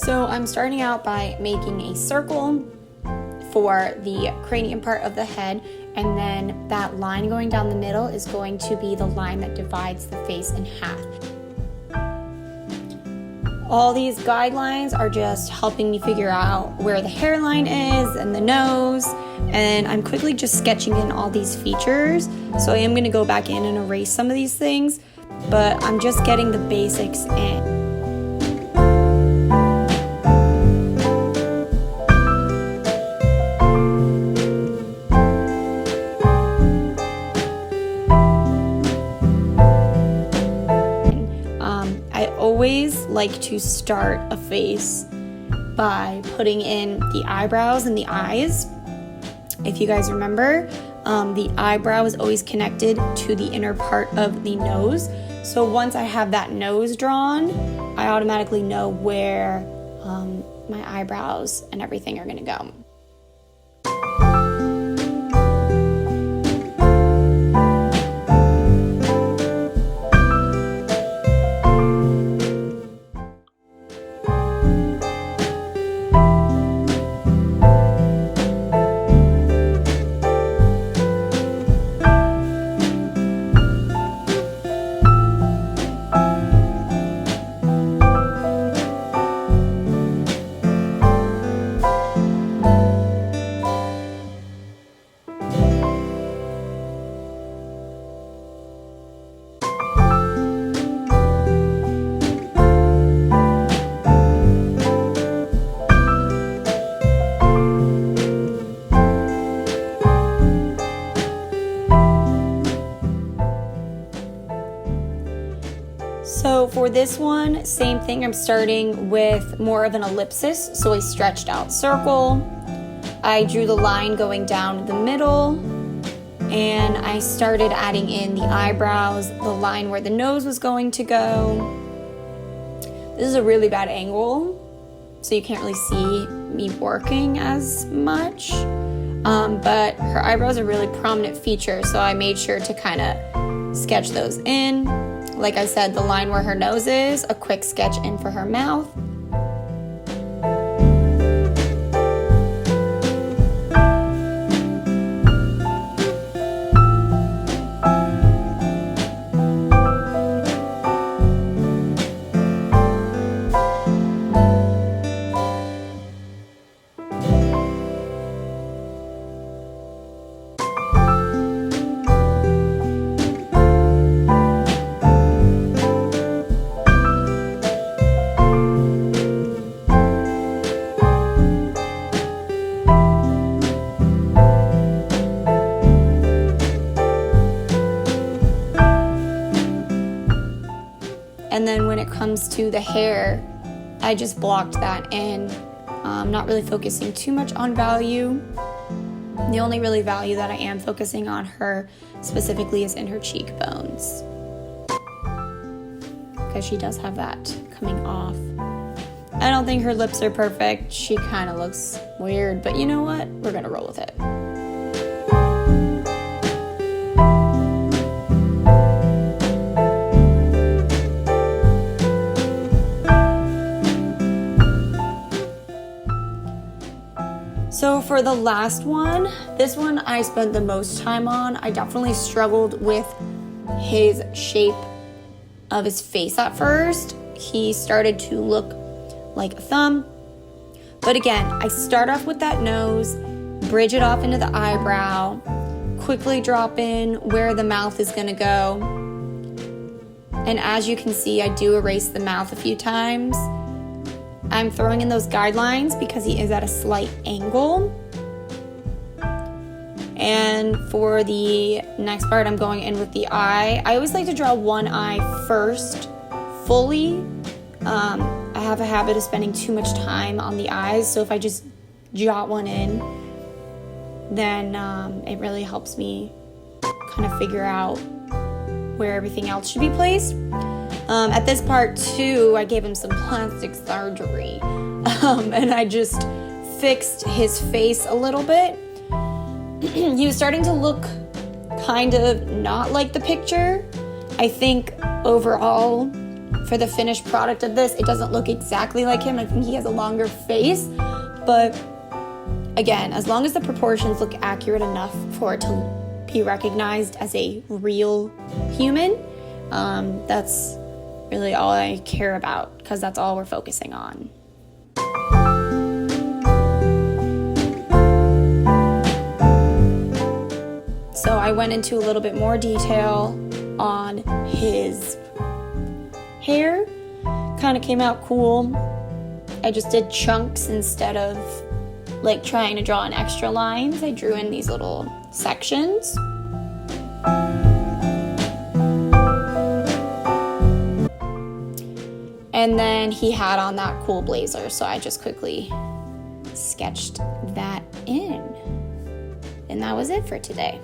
So I'm starting out by making a circle for the cranium part of the head, and then that line going down the middle is going to be the line that divides the face in half. All these guidelines are just helping me figure out where the hairline is and the nose, and I'm quickly just sketching in all these features. So I am going to go back in and erase some of these things, but I'm just getting the basics in. I always like to start a face by putting in the eyebrows and the eyes. If you guys remember, the eyebrow is always connected to the inner part of the nose. So once I have that nose drawn, I automatically know where my eyebrows and everything are going to go. So for this one, same thing, I'm starting with more of an ellipsis, so a stretched out circle. I drew the line going down the middle, and I started adding in the eyebrows, the line where the nose was going to go. This is a really bad angle, so you can't really see me working as much, but her eyebrows are a really prominent feature, so I made sure to kind of sketch those in. Like I said, the line where her nose is, a quick sketch in for her mouth. And then when it comes to the hair, I just blocked that in, not really focusing too much on value. The only really value that I am focusing on her specifically is in her cheekbones, because she does have that coming off. I don't think her lips are perfect. She kind of looks weird, but you know what? We're gonna roll with it. So for the last one, this one I spent the most time on. I definitely struggled with his shape of his face at first. He started to look like a thumb. But again, I start off with that nose, bridge it off into the eyebrow, quickly drop in where the mouth is gonna go. And as you can see, I do erase the mouth a few times. I'm throwing in those guidelines because he is at a slight angle. And for the next part, I'm going in with the eye. I always like to draw one eye first, fully. I have a habit of spending too much time on the eyes, so if I just jot one in, then it really helps me kind of figure out where everything else should be placed. At this part too, I gave him some plastic surgery, and I just fixed his face a little bit. He was starting to look kind of not like the picture. I think overall for the finished product of this, it doesn't look exactly like him. I think he has a longer face, but again, as long as the proportions look accurate enough for it to be recognized as a real human, that's really all I care about, because that's all we're focusing on. So I went into a little bit more detail on his hair. Kind of came out cool. I just did chunks instead of like trying to draw in extra lines. I drew in these little sections. And then he had on that cool blazer, so I just quickly sketched that in. And that was it for today.